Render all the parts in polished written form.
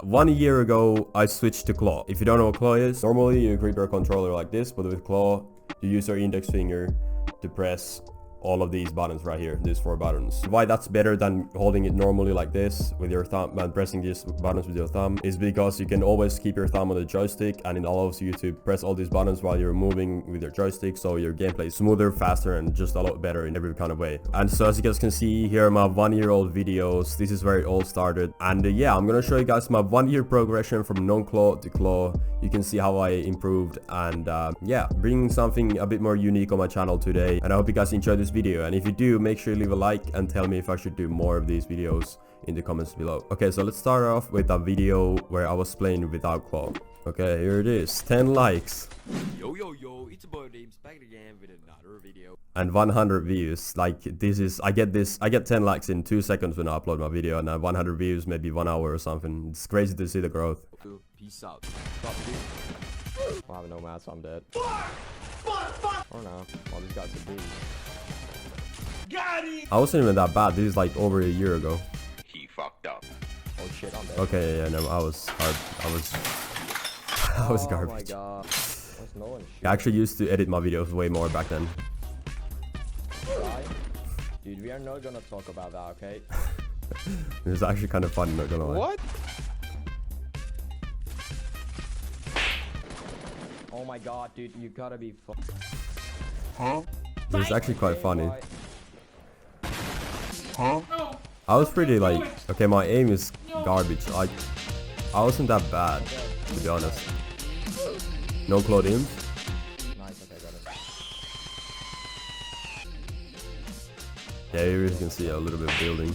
1 year ago, I switched to claw. If you don't know what claw is, normally you grip your controller like this, but with claw, you use your index finger to press all of these buttons right here, these 4 buttons. Why that's better than holding it normally like this with your thumb and pressing these buttons with your thumb is because you can always keep your thumb on the joystick, and it allows you to press all these buttons while you're moving with your joystick, so your gameplay is smoother, faster, and just a lot better in every kind of way. And so as you guys can see here are my 1-year-old videos. This is where it all started, and yeah, I'm gonna show you guys my 1-year progression from non-claw to claw. You can see how I improved, and yeah, bringing something a bit more unique on my channel today, and I hope you guys enjoyed this video. And if you do, make sure you leave a like and tell me if I should do more of these videos in the comments below. Okay, so let's start off with a video where I was playing without claw. Okay, here it is, 10 likes. Yo, it's a boy Dymbz back again with another video. And 100 views. Like, this is, I get 10 likes in 2 seconds when I upload my video, and 100 views maybe 1 hour or something. It's crazy to see the growth. Peace out. I have no match, I'm dead. Or no. Oh, these guys are beating. I wasn't even that bad. This is like over a year ago. He fucked up. Oh shit, I'm dead. Okay, yeah, no, I was Oh garbage. my god. What's no one I actually used to edit my videos way more back then. Right? Dude, we are not gonna talk about that, okay? It was actually kind of fun, not gonna lie. What? Oh my god, dude, you gotta be Huh? It was actually quite funny. Huh? I was pretty like, okay, my aim is garbage. I wasn't that bad, to be honest. No claw Dymbz. Nice, okay, got it. Yeah, here you can see a little bit of building.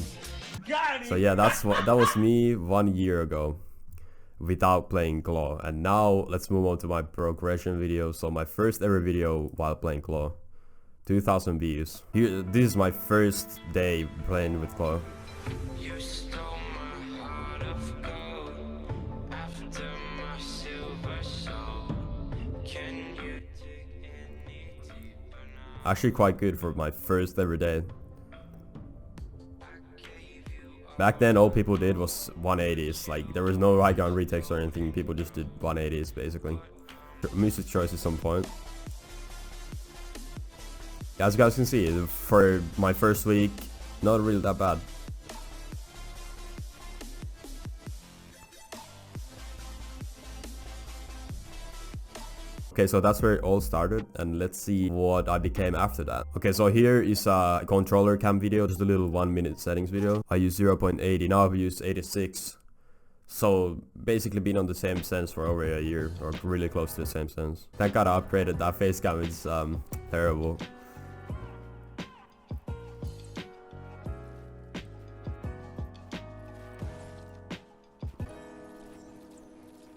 So yeah, that was me 1 year ago without playing claw. And now let's move on to my progression video. So my first ever video while playing claw. 2,000 views. Here, this is my first day playing with claw. You stole my heart of gold after my silver soul. Can you dig any deeper now? Actually quite good for my first ever day. Back then all people did was 180s. Like, there was no high ground retakes or anything. People just did 180s basically. Music choice at some point. As you guys can see, for my first week, not really that bad. Okay, so that's where it all started, and let's see what I became after that. Okay, so here is a controller cam video, just a little 1-minute settings video. I use 0.80, now I've used 86. So basically been on the same sense for over a year, or really close to the same sense. Thank God I upgraded. That face cam is terrible.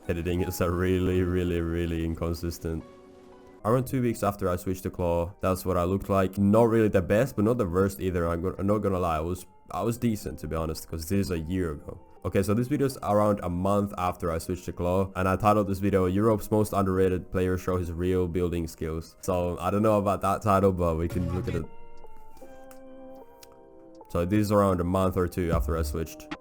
Editing is a really inconsistent. Around 2 weeks after I switched to claw, that's what I looked like. Not really the best, but not the worst either. I'm not gonna lie, I was decent, to be honest, because this is a year ago. Okay, so this video is around a month after I switched to claw, and I titled this video Europe's most underrated player show his real building skills. So I don't know about that title, but we can look at it. So this is around a month or 2 after I switched.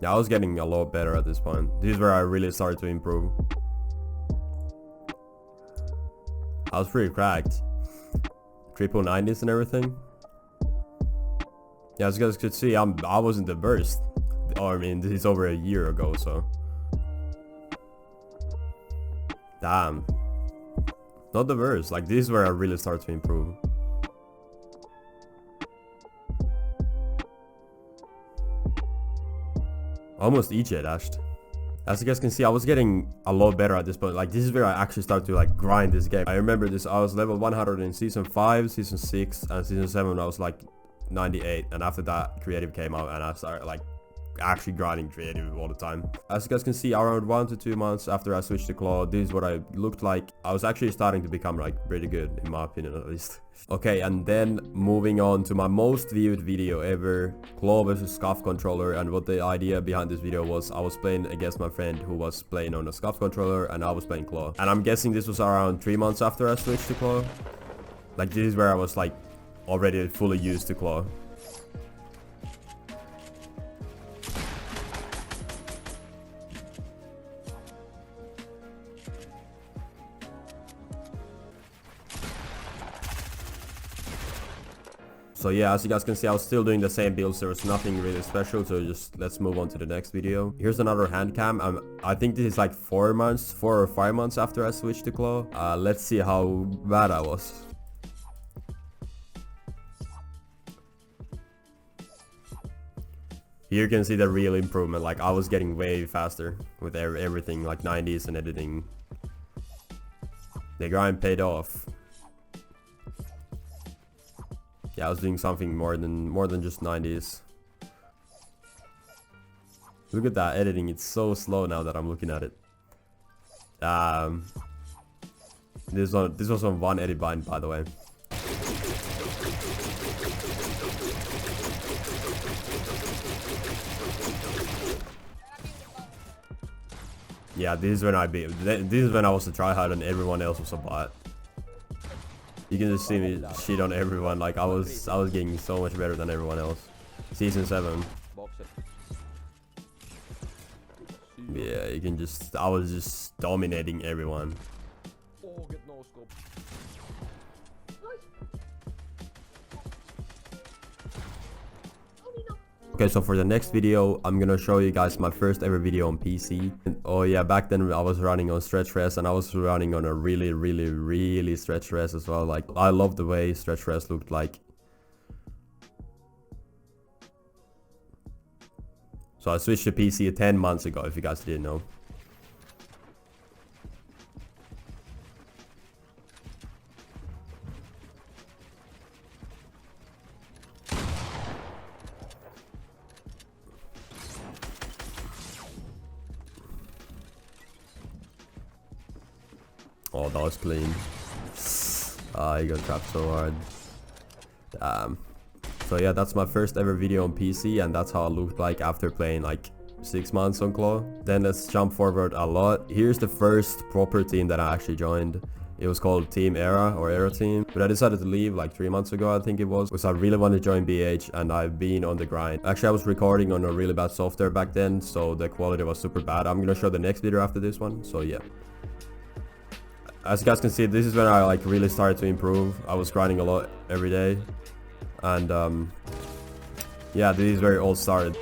Yeah, I was getting a lot better at this point. This is where I really started to improve. I was pretty cracked. Triple 90s and everything. Yeah, as you guys could see, I wasn't the worst. Or I mean, this is over a year ago, so. Damn. Not the worst. Like, this is where I really started to improve. Almost EJ dashed. As you guys can see, I was getting a lot better at this point. Like, this is where I actually started to like grind this game. I remember this, I was level 100 in season 5, season 6, and season 7 I was like 98. And after that, creative came out and I started like actually grinding creative all the time. As you guys can see, around 1 to 2 months after I switched to claw, this is what I looked like. I was actually starting to become like pretty good, in my opinion at least. Okay, and then moving on to my most viewed video ever, claw versus scuff controller. And what the idea behind this video was, I was playing against my friend who was playing on a scuff controller and I was playing claw. And I'm guessing this was around 3 months after I switched to claw. Like, this is where I was like already fully used to claw. So yeah, as you guys can see, I was still doing the same builds. There was nothing really special, so just let's move on to the next video. Here's another hand cam. I think this is like 4 or 5 months after I switched to claw. Let's see how bad I was. Here you can see the real improvement. Like, I was getting way faster with everything, like 90s and editing. The grind paid off. Yeah, I was doing something more than just 90s. Look at that editing. It's so slow now that I'm looking at it. This was on one edit bind, by the way. Yeah, this is when I was a tryhard and everyone else was a bot. You can just see me shit on everyone. Like, I was getting so much better than everyone else. Season 7. Yeah, you can just, I was just dominating everyone. Okay, so for the next video, I'm gonna show you guys my first ever video on PC. And, oh yeah, back then I was running on stretch res, and I was running on a really stretch res as well. Like, I love the way stretch res looked like. So I switched to PC 10 months ago, if you guys didn't know. Oh, that was clean. He got trapped so hard. So yeah, that's my first ever video on PC, and that's how it looked like after playing like 6 months on claw. Then let's jump forward a lot. Here's the first proper team that I actually joined. It was called Team Era or Era Team, but I decided to leave like 3 months ago, I think it was, because I really wanted to join BH and I've been on the grind. Actually, I was recording on a really bad software back then, so the quality was super bad. I'm gonna show the next video after this one, so yeah. As you guys can see, this is when I like really started to improve. I was grinding a lot every day, and yeah, this is where it all started.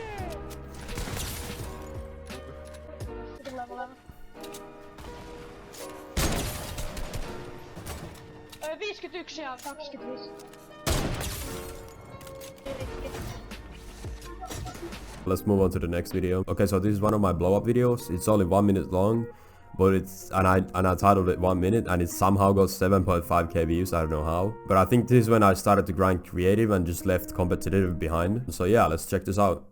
Let's move on to the next video. Okay, so this is one of my blow up videos. It's only 1 minute long, but I titled it 1 minute, and it somehow got 7.5k views. I don't know how, but I think this is when I started to grind creative and just left competitive behind. So yeah, let's check this out.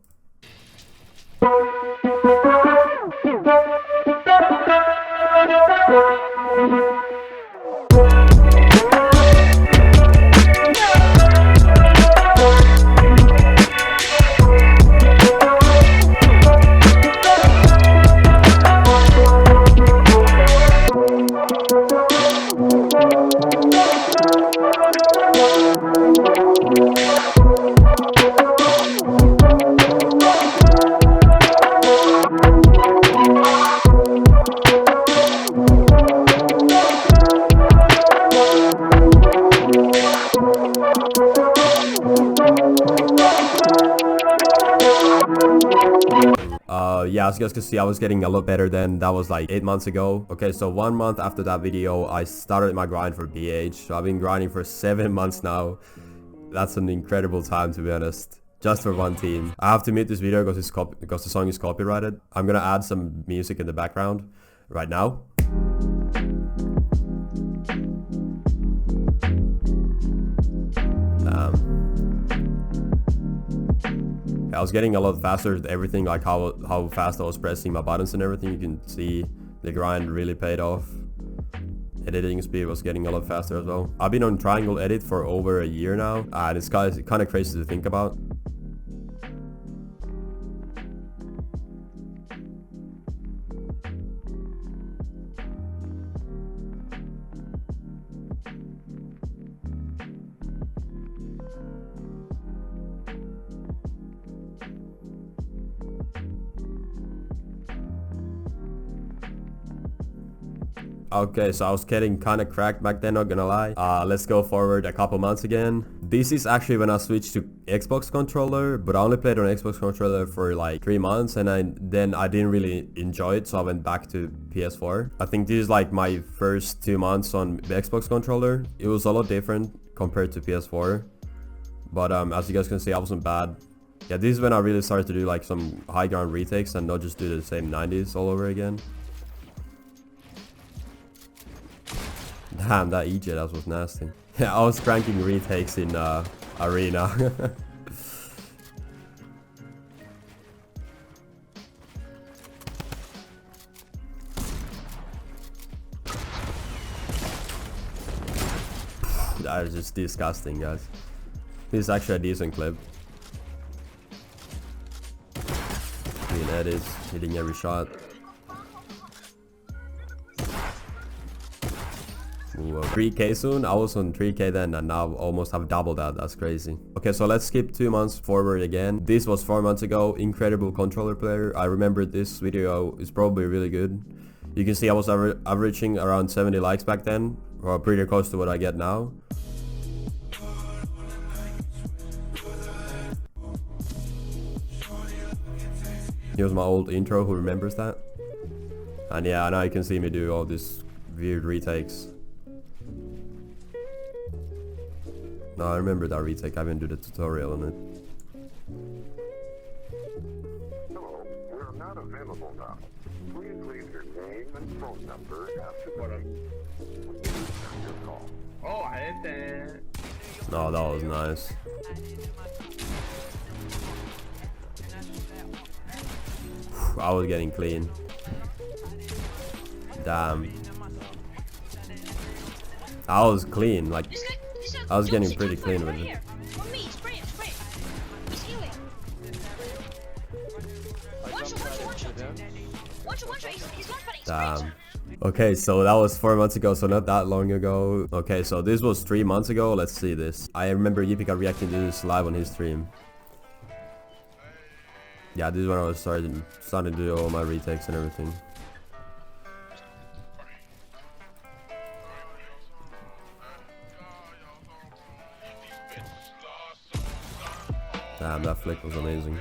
Yeah, as you guys can see, I was getting a lot better then. That was like 8 months ago. Okay, so 1 month after that video, I started my grind for BH. So I've been grinding for 7 months now. That's an incredible time, to be honest. Just for one team. I have to mute this video because the song is copyrighted. I'm gonna add some music in the background right now. I was getting a lot faster with everything, like how fast I was pressing my buttons and everything. You can see the grind really paid off. Editing speed was getting a lot faster as well. I've been on triangle edit for over a year now, and it's kind of crazy to think about. Okay, so I was getting kind of cracked back then, not gonna lie. Let's go forward a couple months again. This is actually when I switched to Xbox controller, but I only played on Xbox controller for like 3 months, and then I didn't really enjoy it, so I went back to PS4. I think this is like my first 2 months on the Xbox controller. It was a lot different compared to PS4, but as you guys can see, I wasn't bad. Yeah, this is when I really started to do like some high ground retakes and not just do the same 90s all over again. Damn, that EJ, that was nasty. Yeah, I was cranking retakes in arena. That is just disgusting, guys. This is actually a decent clip. Clean edits, hitting every shot. Ooh, 3k soon. I was on 3k then, and now almost have double that. That's crazy. Okay, so let's skip 2 months forward again. This was 4 months ago. Incredible controller player. I remember this video is probably really good. You can see I was averaging around 70 likes back then, or pretty close to what I get now. Here's my old intro, who remembers that? And yeah, now you can see me do all these weird retakes. No, I remember that retake. I didn't do the tutorial on it. Hello, we're not available now. Please leave your name and phone number after your call. Oh, I did that. No, that was nice. I was getting clean. Damn. I was clean, like I was getting pretty clean with it. Damn. Okay, so that was 4 months ago, so not that long ago. Okay, so this was 3 months ago. Let's see this. I remember Yipika reacting to this live on his stream. Yeah, this is when I was starting to do all my retakes and everything. Damn, that flick was amazing.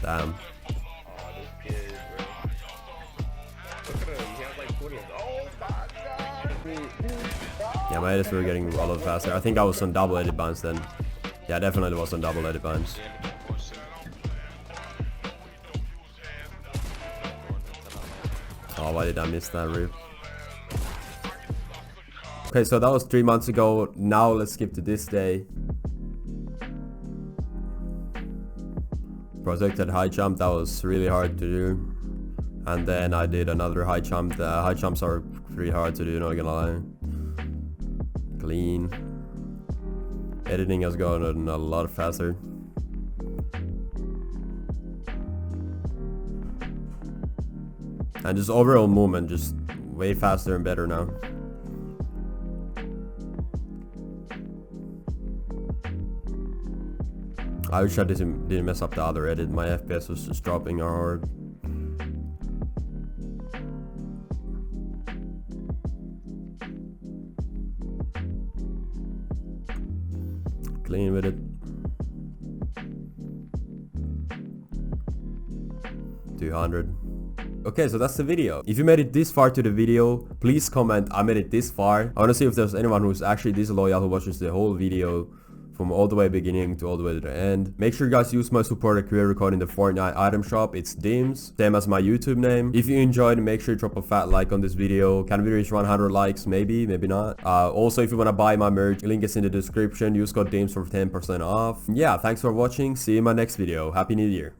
Damn. Yeah, my edits were getting a lot faster. I think I was on double edit bounce then. Yeah, definitely was on double edit bounce. Oh, why did I miss that rip? Okay, so that was 3 months ago. Now let's skip to this day. Protected high jump, that was really hard to do. And then I did another high jump. The high jumps are pretty hard to do, not gonna lie. Clean. Editing has gone a lot faster. And just overall movement, just way faster and better now. I wish I didn't mess up the other edit. My FPS was just dropping hard. Clean with it. $200. Okay, so that's the video. If you made it this far to the video, please comment I made it this far. I want to see if there's anyone who's actually this loyal who watches the whole video from all the way beginning to all the way to the end. Make sure you guys use my supporter creator code in the Fortnite item shop. It's Dymbz, same as my YouTube name. If you enjoyed, make sure you drop a fat like on this video. Can we reach 100 likes? Maybe not. Also, if you want to buy my merch, link is in the description. Use code Dymbz for 10% off. Yeah, thanks for watching. See you in my next video. Happy New Year.